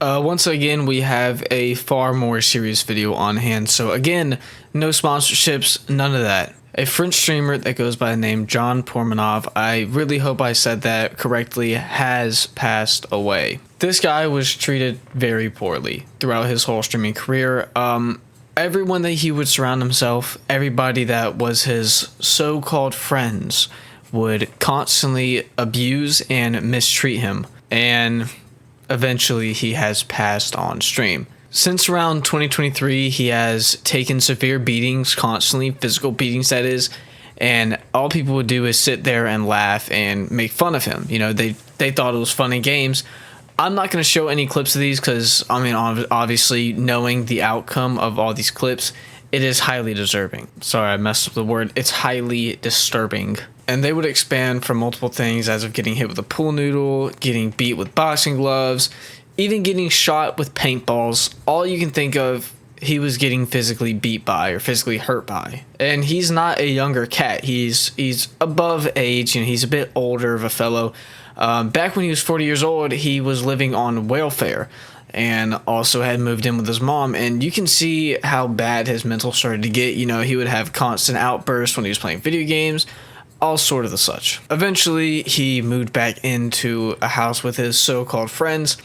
Once again, we have a far more serious video on hand. So again, no sponsorships, none of that. A French streamer that goes by the name John Pormanov, I really hope I said that correctly, has passed away. This guy was treated very poorly throughout his whole streaming career. Everyone that he would surround himself, everybody that was his so-called friends, would constantly abuse and mistreat him. And eventually he has passed on stream. Since around 2023, he has taken severe beatings, constantly, physical beatings that is, and all people would do is sit there and laugh and make fun of him. You know, they thought it was funny games. I'm not going to show any clips of these because, I mean, obviously, knowing the outcome of all these clips, it is highly deserving. Sorry, I messed up the word. It's highly disturbing. And they would expand from multiple things, as of getting hit with a pool noodle, getting beat with boxing gloves, even getting shot with paintballs. All you can think of, he was getting physically beat by or physically hurt by. And he's not a younger cat. He's above age, and he's a bit older of a fellow. Back when he was 40 years old, he was living on welfare and also had moved in with his mom. And you can see how bad his mental started to get. You know, he would have constant outbursts when he was playing video games, all sort of the such. Eventually, he moved back into a house with his so-called friends,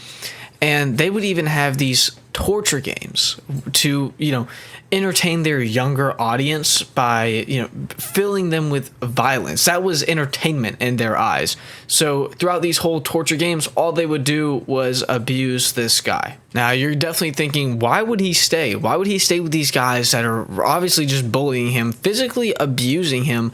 and they would even have these torture games to, you know, entertain their younger audience by, you know, filling them with violence. That was entertainment in their eyes. So throughout these whole torture games, all they would do was abuse this guy. Now, you're definitely thinking, why would he stay? Why would he stay with these guys that are obviously just bullying him, physically abusing him?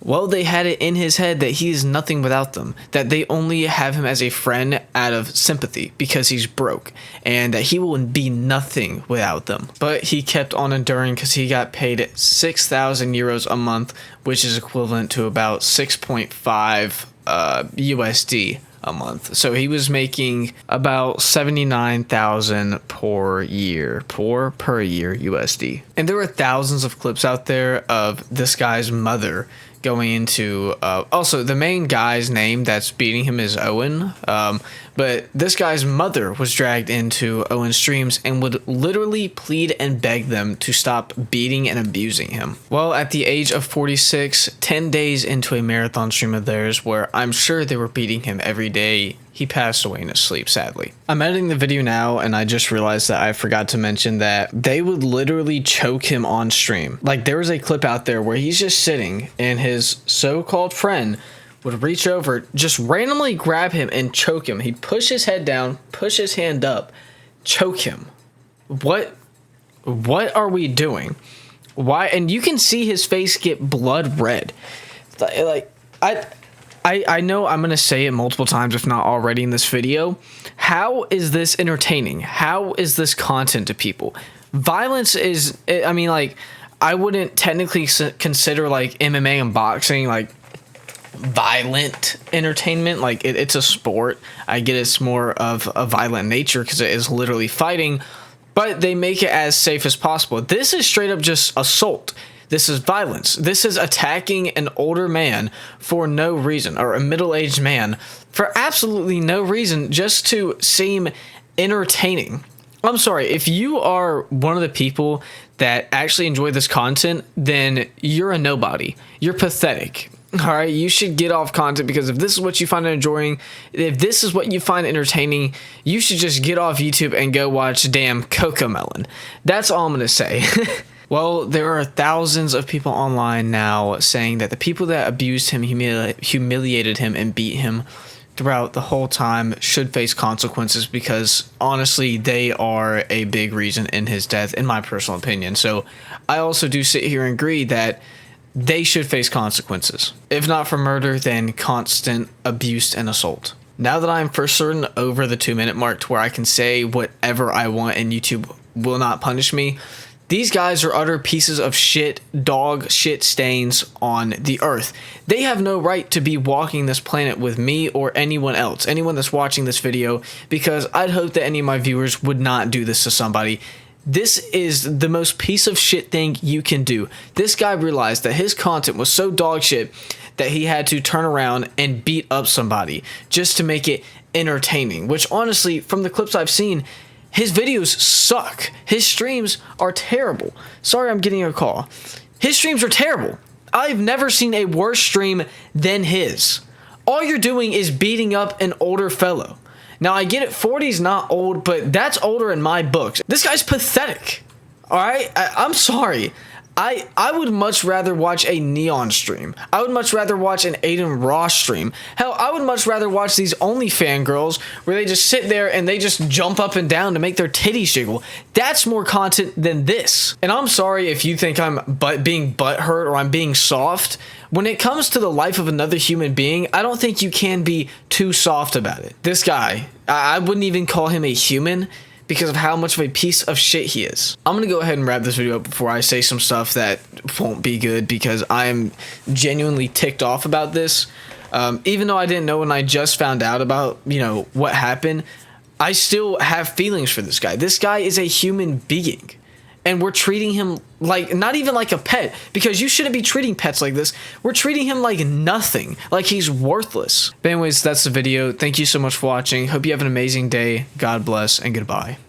Well, they had it in his head that he is nothing without them, that they only have him as a friend out of sympathy because he's broke, and that he will be nothing without them. But he kept on enduring because he got paid 6,000 euros a month, which is equivalent to about 6.5 USD a month. So he was making about 79,000 per year USD. And there were thousands of clips out there of this guy's mother going into, also the main guy's name that's beating him is Owen, but this guy's mother was dragged into Owen's streams and would literally plead and beg them to stop beating and abusing him. Well, at the age of 46, 10 days into a marathon stream of theirs where I'm sure they were beating him every day, he passed away in his sleep, sadly. I'm editing the video now, and I just realized that I forgot to mention that they would literally choke him on stream. Like, there was a clip out there where he's just sitting, and his so-called friend would reach over, just randomly grab him and choke him. He'd push his head down, push his hand up, choke him. What are we doing? Why? And you can see his face get blood red. Like, I know I'm going to say it multiple times, if not already in this video. How is this entertaining? How is this content to people? Violence is, I mean, like, I wouldn't technically consider, like, MMA and boxing, like, violent entertainment. Like, it's a sport. I get it's more of a violent nature because it is literally fighting, but they make it as safe as possible. This is straight up just assault. This is violence. This is attacking an older man for no reason, or a middle-aged man for absolutely no reason, just to seem entertaining. I'm sorry, if you are one of the people that actually enjoy this content, then you're a nobody. You're pathetic. All right, you should get off content, because if this is what you find enjoying, if this is what you find entertaining, you should just get off YouTube and go watch damn Cocomelon. That's all I'm going to say. Well, there are thousands of people online now saying that the people that abused him, humiliated him, and beat him throughout the whole time should face consequences, because honestly, they are a big reason in his death, in my personal opinion. So I also do sit here and agree that they should face consequences. If not for murder, then constant abuse and assault. Now that I'm for certain over the 2-minute mark to where I can say whatever I want and YouTube will not punish me, these guys are utter pieces of shit, dog shit stains on the earth. They have no right to be walking this planet with me or anyone else, anyone that's watching this video, because I'd hope that any of my viewers would not do this to somebody. This is the most piece of shit thing you can do. This guy realized that his content was so dog shit that he had to turn around and beat up somebody just to make it entertaining, which honestly, from the clips I've seen, his videos suck. His streams are terrible. Sorry, I'm getting a call. His streams are terrible. I've never seen a worse stream than his. All you're doing is beating up an older fellow. Now, I get it, 40's not old, but that's older in my books. This guy's pathetic. All right? I'm sorry. I would much rather watch a Neon stream. I would much rather watch an Aiden Ross stream. Hell, I would much rather watch these OnlyFans girls where they just sit there and they just jump up and down to make their titties jiggle. That's more content than this. And I'm sorry if you think I'm being butthurt or I'm being soft. When it comes to the life of another human being, I don't think you can be too soft about it. This guy, I wouldn't even call him a human, because of how much of a piece of shit he is. I'm gonna go ahead and wrap this video up before I say some stuff that won't be good, because I'm genuinely ticked off about this. Even though I didn't know when I just found out about, what happened, I still have feelings for this guy. This guy is a human being. And we're treating him like, not even like a pet, because you shouldn't be treating pets like this. We're treating him like nothing, like he's worthless. But anyways, that's the video. Thank you so much for watching. Hope you have an amazing day. God bless and goodbye.